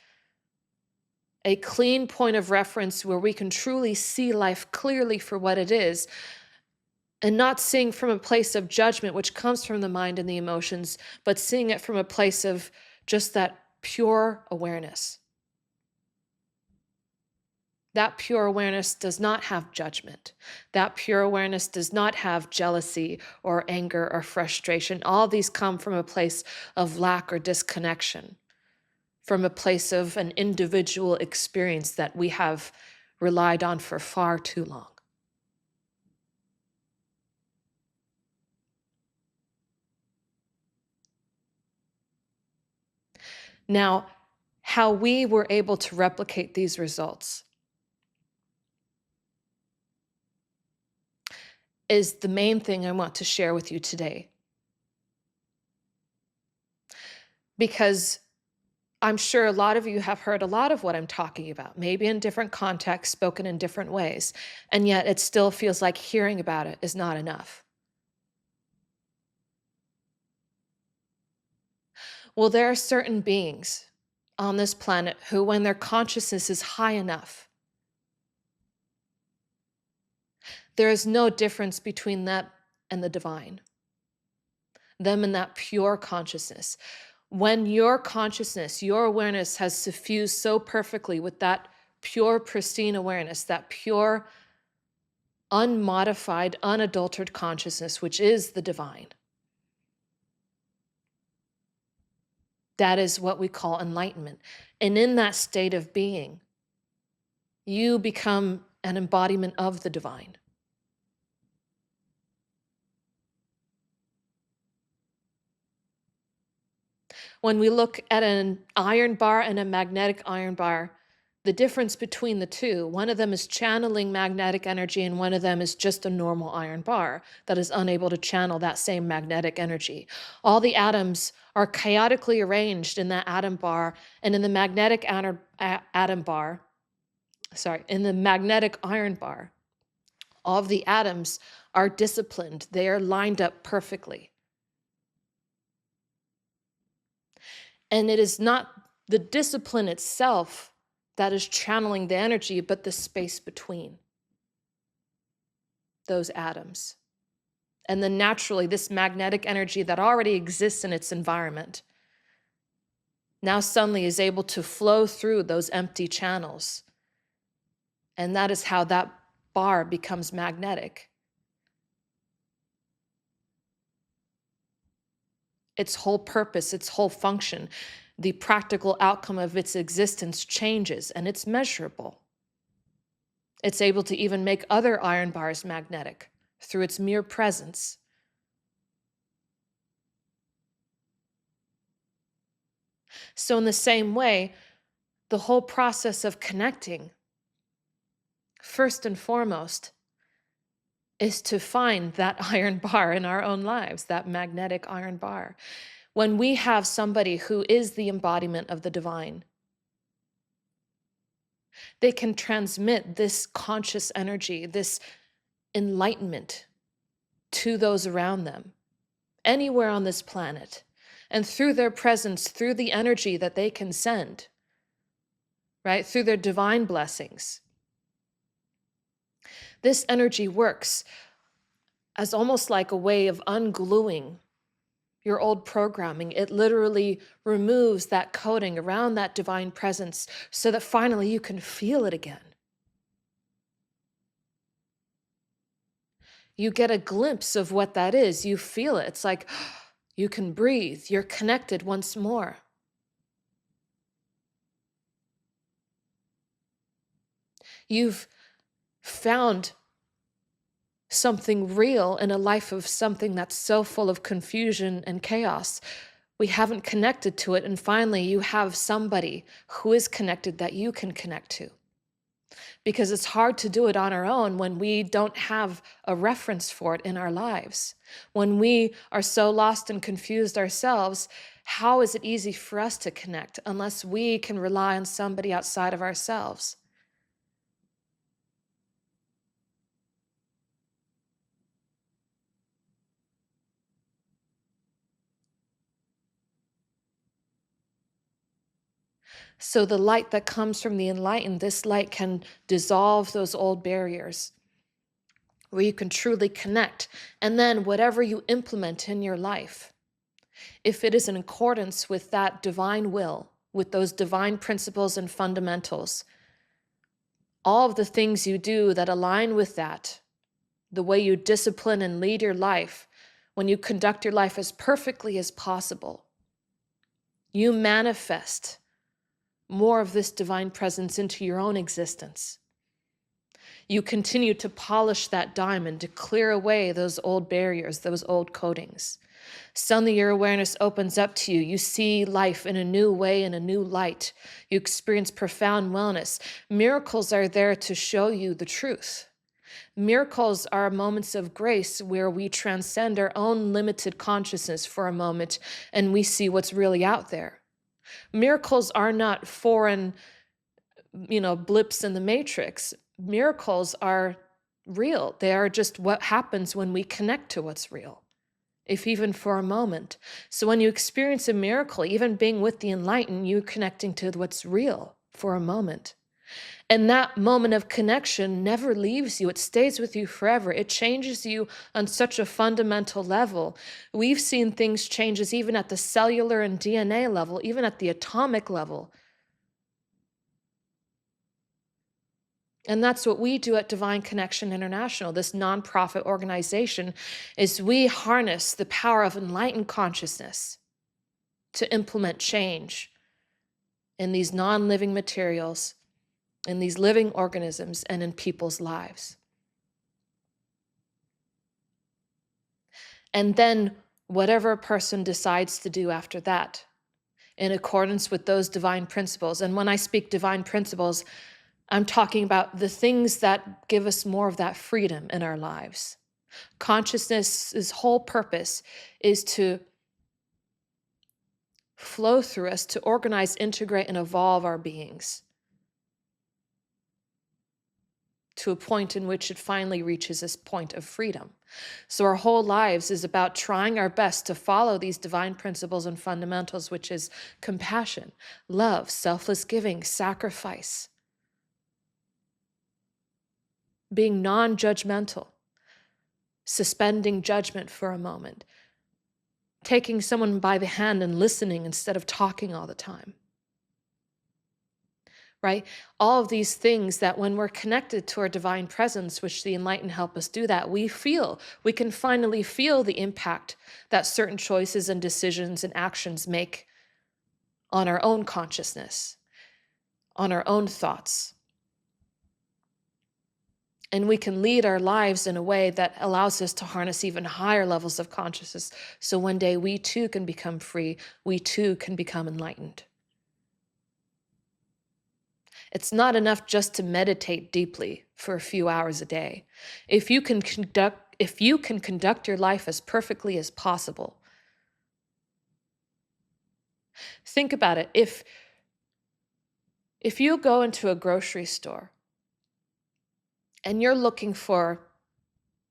[SPEAKER 1] a clean point of reference where we can truly see life clearly for what it is, and not seeing from a place of judgment, which comes from the mind and the emotions, but seeing it from a place of just that pure awareness. That pure awareness does not have judgment. That pure awareness does not have jealousy or anger or frustration. All these come from a place of lack or disconnection, from a place of an individual experience that we have relied on for far too long. Now, how we were able to replicate these results is the main thing I want to share with you today. Because I'm sure a lot of you have heard a lot of what I'm talking about, maybe in different contexts, spoken in different ways, and yet it still feels like hearing about it is not enough. Well, there are certain beings on this planet who, when their consciousness is high enough, there is no difference between that and the divine, them and that pure consciousness. When your consciousness, your awareness has suffused so perfectly with that pure, pristine awareness, that pure, unmodified, unadulterated consciousness, which is the divine, that is what we call enlightenment. And in that state of being, you become an embodiment of the divine. When we look at an iron bar and a magnetic iron bar, the difference between the two, one of them is channeling magnetic energy and one of them is just a normal iron bar that is unable to channel that same magnetic energy. All the atoms are chaotically arranged in that atom bar, and in the magnetic in the magnetic iron bar, All of the atoms are disciplined. They are lined up perfectly. And it is not the discipline itself that is channeling the energy, but the space between those atoms. And then naturally, this magnetic energy that already exists in its environment now suddenly is able to flow through those empty channels. And that is how that bar becomes magnetic. Its whole purpose, its whole function, the practical outcome of its existence changes, and it's measurable. It's able to even make other iron bars magnetic through its mere presence. So in the same way, the whole process of connecting, first and foremost, is to find that iron bar in our own lives, that magnetic iron bar. When we have somebody who is the embodiment of the divine, they can transmit this conscious energy, this enlightenment to those around them, anywhere on this planet. And through their presence, through the energy that they can send, right, through their divine blessings, this energy works as almost like a way of ungluing your old programming. It literally removes that coating around that divine presence so that finally you can feel it again. You get a glimpse of what that is. You feel it. It's like you can breathe. You're connected once more. You've found something real in a life of something that's so full of confusion and chaos. We haven't connected to it, and finally you have somebody who is connected that you can connect to. Because it's hard to do it on our own when we don't have a reference for it in our lives. When we are so lost and confused ourselves, how is it easy for us to connect unless we can rely on somebody outside of ourselves? So the light that comes from the enlightened, this light can dissolve those old barriers where you can truly connect. And then whatever you implement in your life, if it is in accordance with that divine will, with those divine principles and fundamentals, all of the things you do that align with that, the way you discipline and lead your life, when you conduct your life as perfectly as possible, you manifest more of this divine presence into your own existence. You continue to polish that diamond, to clear away those old barriers, those old coatings. Suddenly your awareness opens up to you. You see life in a new way, in a new light. You experience profound wellness. Miracles are there to show you the truth. Miracles are moments of grace where we transcend our own limited consciousness for a moment and we see what's really out there. Miracles are not foreign, blips in the matrix. Miracles are real. They are just what happens when we connect to what's real, if even for a moment. So when you experience a miracle, even being with the enlightened, you're connecting to what's real for a moment. And that moment of connection never leaves you. It stays with you forever. It changes you on such a fundamental level. We've seen things changes even at the cellular and DNA level, even at the atomic level. And that's what we do at Divine Connection International, this nonprofit organization, is we harness the power of enlightened consciousness to implement change in these non-living materials, in these living organisms, and in people's lives. And then whatever a person decides to do after that, in accordance with those divine principles. And when I speak divine principles, I'm talking about the things that give us more of that freedom in our lives. Consciousness's whole purpose is to flow through us, to organize, integrate, and evolve our beings, to a point in which it finally reaches this point of freedom. So our whole lives is about trying our best to follow these divine principles and fundamentals, which is compassion, love, selfless giving, sacrifice, being non-judgmental, suspending judgment for a moment, taking someone by the hand and listening instead of talking all the time. Right? All of these things that when we're connected to our divine presence, which the enlightened help us do that, we can finally feel the impact that certain choices and decisions and actions make on our own consciousness, on our own thoughts. And we can lead our lives in a way that allows us to harness even higher levels of consciousness. So one day we too can become free. We too can become enlightened. It's not enough just to meditate deeply for a few hours a day. If you can conduct your life as perfectly as possible, think about it. If you go into a grocery store and you're looking for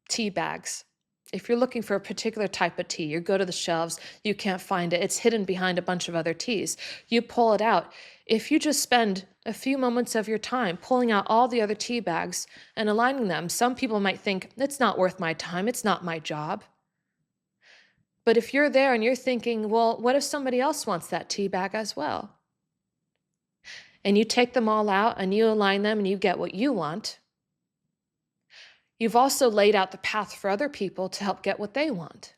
[SPEAKER 1] tea bags, if you're looking for a particular type of tea, you go to the shelves, you can't find it, it's hidden behind a bunch of other teas. You pull it out. If you just spend a few moments of your time pulling out all the other tea bags and aligning them, some people might think, it's not worth my time, it's not my job. But if you're there and you're thinking, well, what if somebody else wants that tea bag as well? And you take them all out and you align them and you get what you want. You've also laid out the path for other people to help get what they want.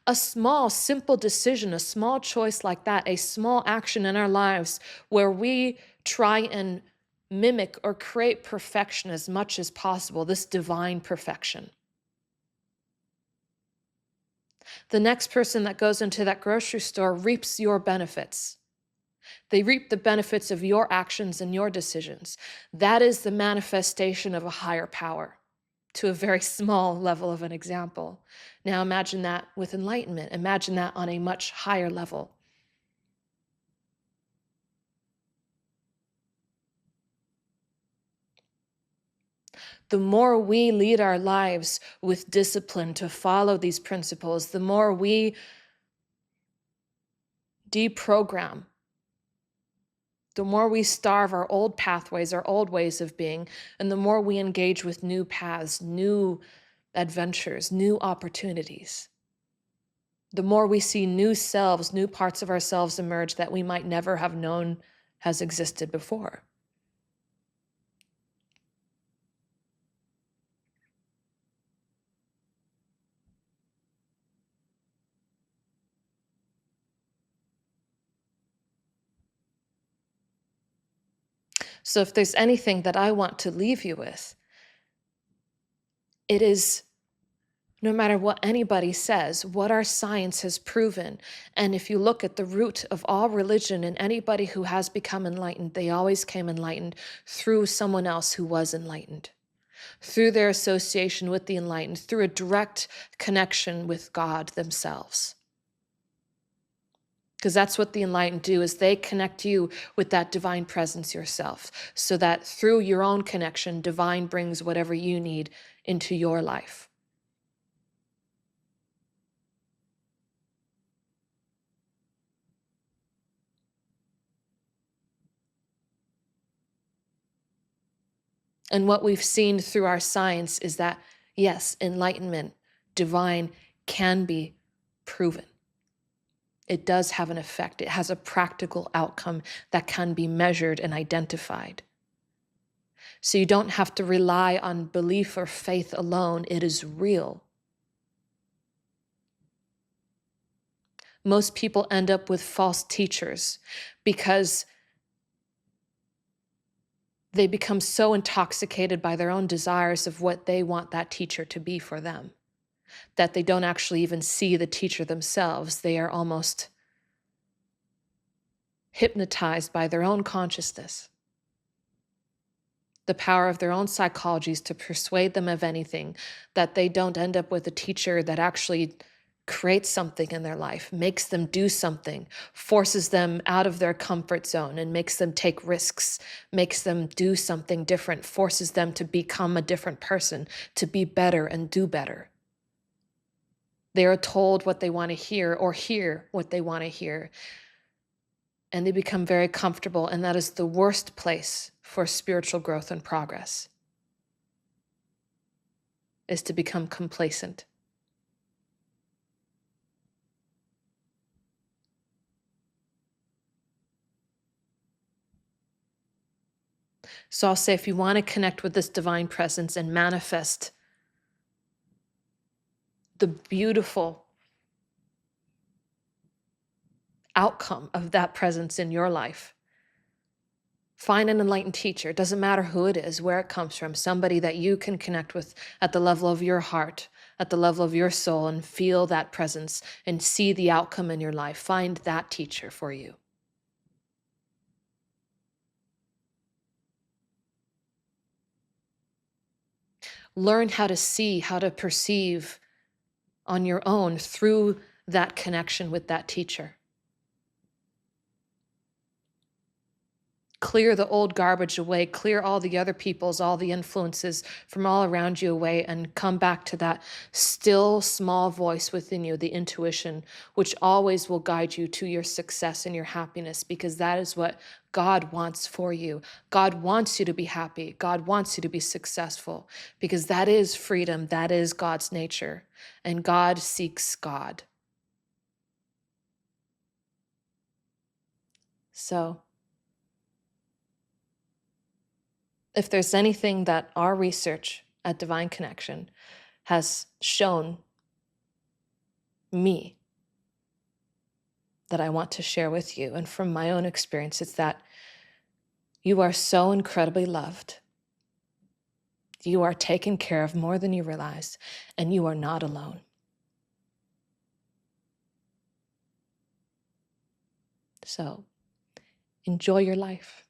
[SPEAKER 1] A small, simple decision, a small choice like that, a small action in our lives where we try and mimic or create perfection as much as possible, this divine perfection. The next person that goes into that grocery store reaps your benefits. They reap the benefits of your actions and your decisions. That is the manifestation of a higher power, to a very small level of an example. Now imagine that with enlightenment. Imagine that on a much higher level. The more we lead our lives with discipline to follow these principles, the more we deprogram, the more we starve our old pathways, our old ways of being, and the more we engage with new paths, new adventures, new opportunities. The more we see new selves, new parts of ourselves emerge that we might never have known has existed before. So if there's anything that I want to leave you with, it is, no matter what anybody says, what our science has proven. And if you look at the root of all religion and anybody who has become enlightened, they always came enlightened through someone else who was enlightened, through their association with the enlightened, through a direct connection with God themselves. Because that's what the enlightened do, is they connect you with that divine presence yourself, so that through your own connection, divine brings whatever you need into your life. And what we've seen through our science is that, yes, enlightenment, divine, can be proven. It does have an effect. It has a practical outcome that can be measured and identified. So you don't have to rely on belief or faith alone. It is real. Most people end up with false teachers because they become so intoxicated by their own desires of what they want that teacher to be for them, that they don't actually even see the teacher themselves. They are almost hypnotized by their own consciousness, the power of their own psychologies to persuade them of anything, that they don't end up with a teacher that actually creates something in their life, makes them do something, forces them out of their comfort zone and makes them take risks, makes them do something different, forces them to become a different person, to be better and do better. They are told what they want to hear or hear what they want to hear, and they become very comfortable, and that is the worst place for spiritual growth and progress, is to become complacent. So I'll say, if you want to connect with this divine presence and manifest the beautiful outcome of that presence in your life, find an enlightened teacher. It doesn't matter who it is, where it comes from, somebody that you can connect with at the level of your heart, at the level of your soul, and feel that presence and see the outcome in your life. Find that teacher for you. Learn how to see, how to perceive on your own through that connection with that teacher. Clear the old garbage away, clear all the other people's, all the influences from all around you away, and come back to that still small voice within you, the intuition, which always will guide you to your success and your happiness, because that is what God wants for you. God wants you to be happy. God wants you to be successful, because that is freedom. That is God's nature. And God seeks God. So, if there's anything that our research at Divine Connection has shown me that I want to share with you, and from my own experience, it's that you are so incredibly loved. You are taken care of more than you realize, and you are not alone. So, enjoy your life.